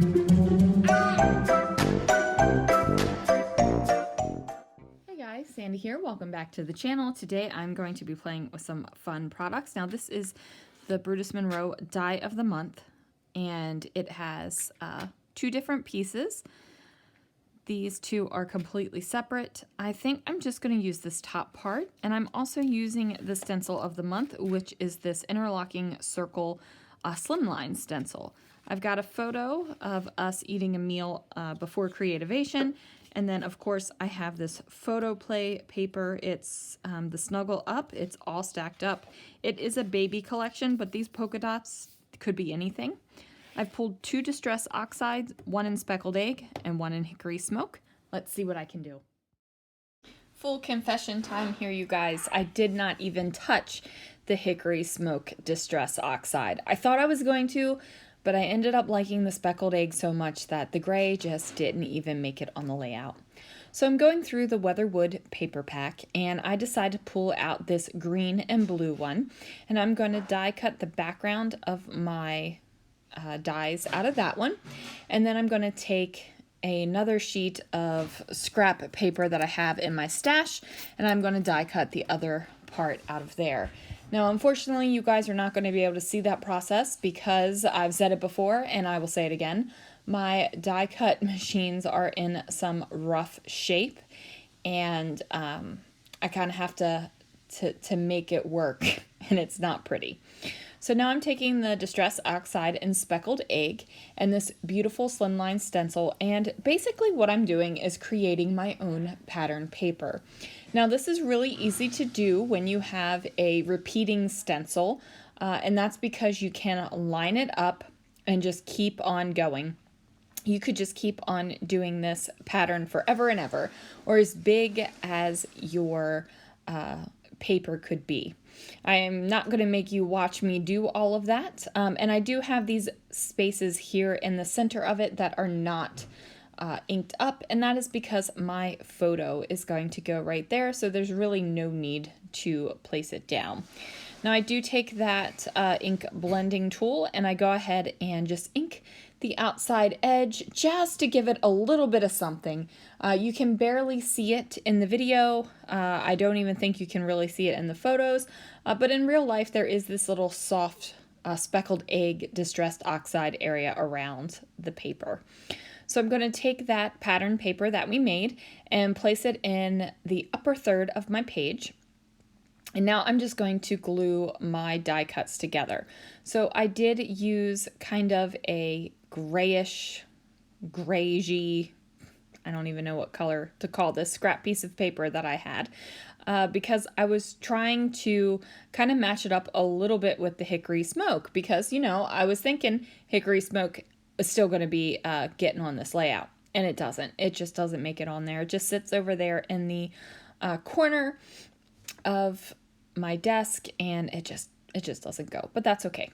Hey guys, Sandy here. Welcome back to the channel. Today I'm going to be playing with some fun products. Now this is the Brutus Monroe Die of the Month, and it has two different pieces. These two are completely separate. I think I'm just going to use this top part, and I'm also using the stencil of the month, which is this interlocking circle slimline stencil. I've got a photo of us eating a meal before Creativation, and then of course I have this photo play paper. It's the Snuggle Up. It's all stacked up. It is a baby collection, but these polka dots could be anything. I've pulled two Distress Oxides, one in Speckled Egg and one in Hickory Smoke. Let's see what I can do. Full confession time here, you guys. I did not even touch the Hickory Smoke Distress Oxide. I thought I was going to, but I ended up liking the Speckled Egg so much that the gray just didn't even make it on the layout. So I'm going through the Weatherwood paper pack, and I decided to pull out this green and blue one, and I'm going to die cut the background of my dies out of that one, and then I'm going to take another sheet of scrap paper that I have in my stash, and I'm going to die cut the other part out of there. Now unfortunately you guys are not going to be able to see that process because I've said it before and I will say it again. My die cut machines are in some rough shape, and I kind of have to make it work and it's not pretty. So now I'm taking the Distress Oxide and Speckled Egg and this beautiful slimline stencil, and basically what I'm doing is creating my own pattern paper. Now this is really easy to do when you have a repeating stencil, and that's because you can line it up and just keep on going. You could just keep on doing this pattern forever and ever, or as big as your paper could be. I am not going to make you watch me do all of that, and I do have these spaces here in the center of it that are not inked up, and that is because my photo is going to go right there, so there's really no need to place it down. Now I do take that ink blending tool and I go ahead and just ink the outside edge just to give it a little bit of something. You can barely see it in the video. I don't even think you can really see it in the photos, but in real life there is this little soft speckled egg distressed oxide area around the paper. So I'm going to take that pattern paper that we made and place it in the upper third of my page. And now I'm just going to glue my die cuts together. So I did use kind of a grayish, grayy, I don't even know what color to call this scrap piece of paper that I had, because I was trying to kind of match it up a little bit with the Hickory Smoke, because, you know, I was thinking Hickory Smoke is still going to be getting on this layout, and it doesn't. It just doesn't make it on there. It just sits over there in the corner of my desk, and it just doesn't go, but that's okay.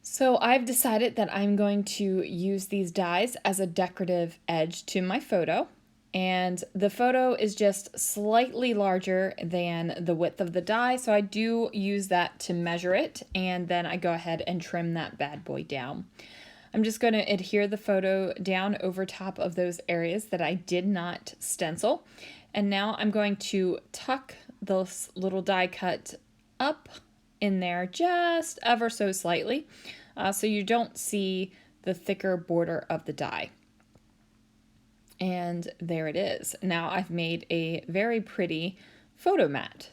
So I've decided that I'm going to use these dies as a decorative edge to my photo, and the photo is just slightly larger than the width of the die, so I do use that to measure it, and then I go ahead and trim that bad boy down. I'm just going to adhere the photo down over top of those areas that I did not stencil, and now I'm going to tuck this little die cut up in there just ever so slightly, so you don't see the thicker border of the die. And there it is. Now I've made a very pretty photo mat,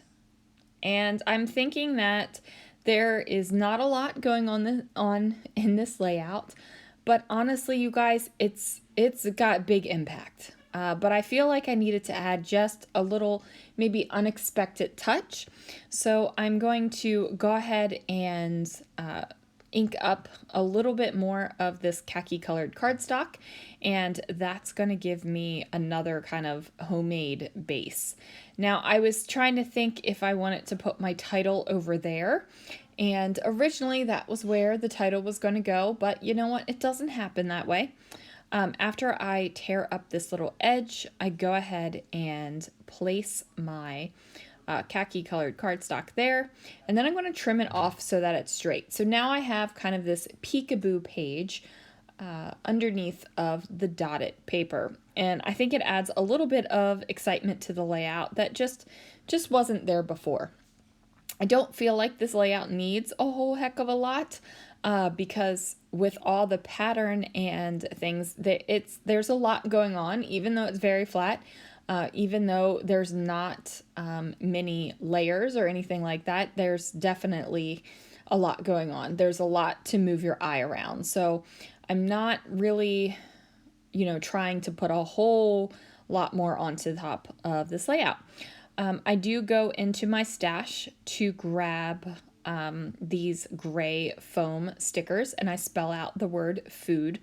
and I'm thinking that there is not a lot going on in this layout, but honestly, you guys, it's got big impact. But I feel like I needed to add just a little, maybe unexpected touch. So I'm going to go ahead and ink up a little bit more of this khaki colored cardstock, and that's going to give me another kind of homemade base. Now I was trying to think if I wanted to put my title over there, and originally that was where the title was going to go, but you know what, it doesn't happen that way. After I tear up this little edge, I go ahead and place my khaki colored cardstock there, and then I'm going to trim it off so that it's straight. So now I have kind of this peekaboo page underneath of the dotted paper. And I think it adds a little bit of excitement to the layout that just wasn't there before. I don't feel like this layout needs a whole heck of a lot because with all the pattern and things, there's a lot going on, even though it's very flat, even though there's not many layers or anything like that. There's definitely a lot going on. There's a lot to move your eye around. So I'm not really, trying to put a whole lot more onto the top of this layout. I do go into my stash to grab these gray foam stickers, and I spell out the word food.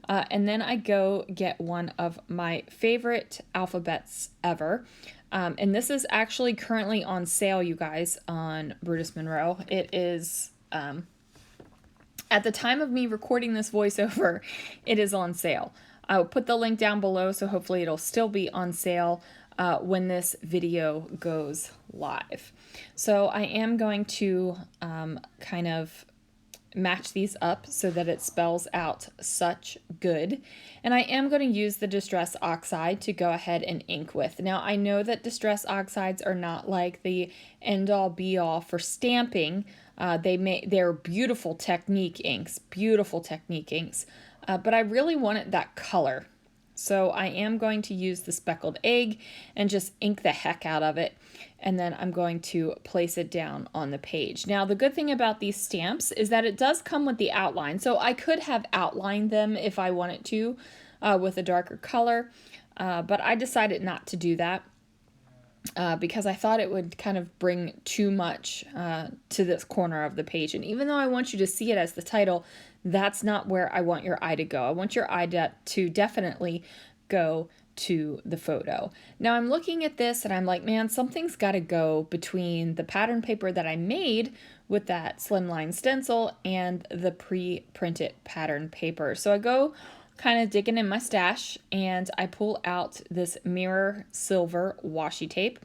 And then I go get one of my favorite alphabets ever. And this is actually currently on sale, you guys, on Brutus Monroe. It is, at the time of me recording this voiceover, it is on sale. I'll put the link down below, so hopefully it'll still be on sale when this video goes live. So I am going to kind of match these up so that it spells out such good. And I am going to use the Distress Oxide to go ahead and ink with. Now I know that Distress Oxides are not like the end-all be-all for stamping. They're beautiful technique inks, but I really wanted that color. So I am going to use the speckled egg and just ink the heck out of it. And then I'm going to place it down on the page. Now, the good thing about these stamps is that it does come with the outline. So I could have outlined them if I wanted to with a darker color, but I decided not to do that because I thought it would kind of bring too much to this corner of the page. And even though I want you to see it as the title, that's not where I want your eye to go. I want your eye to definitely go to the photo. Now I'm looking at this and I'm like, man, something's got to go between the pattern paper that I made with that slimline stencil and the pre-printed pattern paper. So I go kind of digging in my stash and I pull out this mirror silver washi tape,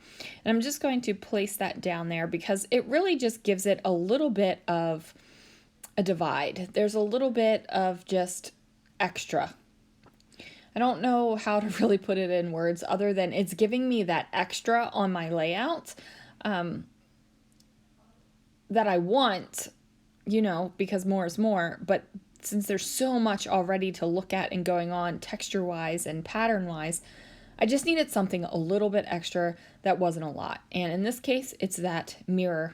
and I'm just going to place that down there because it really just gives it a little bit of a divide. There's a little bit of just extra. I don't know how to really put it in words other than it's giving me that extra on my layout that I want, because more is more. But since there's so much already to look at and going on texture-wise and pattern-wise, I just needed something a little bit extra that wasn't a lot. And in this case, it's that mirror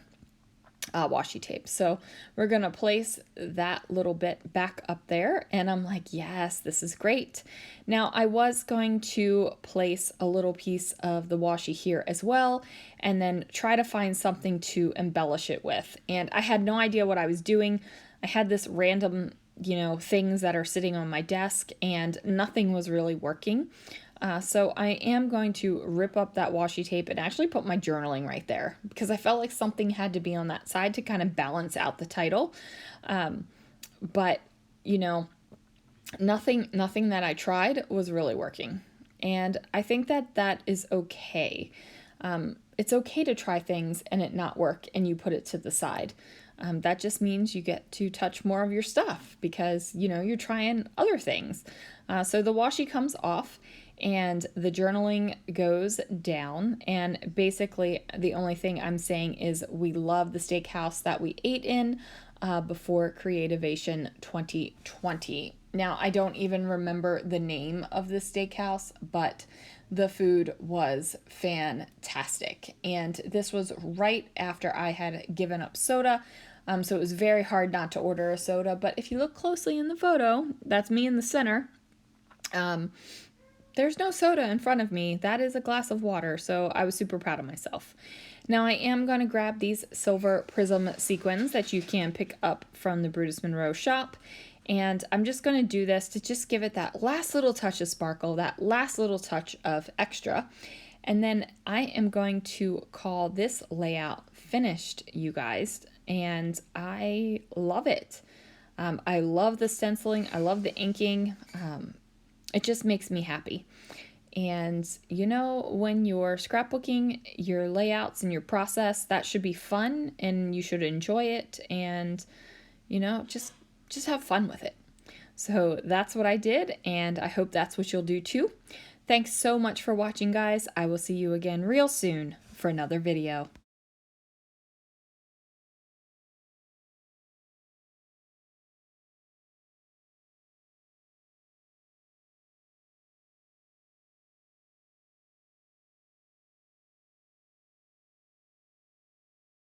washi tape. So we're going to place that little bit back up there, and I'm like, yes, this is great. Now I was going to place a little piece of the washi here as well, and then try to find something to embellish it with. And I had no idea what I was doing. I had this random, things that are sitting on my desk, and nothing was really working. So I am going to rip up that washi tape and actually put my journaling right there because I felt like something had to be on that side to kind of balance out the title. But, nothing that I tried was really working. And I think that that is okay. It's okay to try things and it not work and you put it to the side. That just means you get to touch more of your stuff because, you're trying other things. So the washi comes off and the journaling goes down. And basically the only thing I'm saying is we love the steakhouse that we ate in before Creativation 2020. Now, I don't even remember the name of the steakhouse, but the food was fantastic. And this was right after I had given up soda. So it was very hard not to order a soda. But if you look closely in the photo, that's me in the center. There's no soda in front of me. That is a glass of water. So I was super proud of myself. Now I am going to grab these silver prism sequins that you can pick up from the Brutus Monroe shop. And I'm just going to do this to just give it that last little touch of sparkle, that last little touch of extra. And then I am going to call this layout finished, you guys. And I love it. I love the stenciling. I love the inking. It just makes me happy. And when you're scrapbooking your layouts and your process, that should be fun and you should enjoy it and, just have fun with it. So that's what I did, and I hope that's what you'll do too. Thanks so much for watching, guys. I will see you again real soon for another video.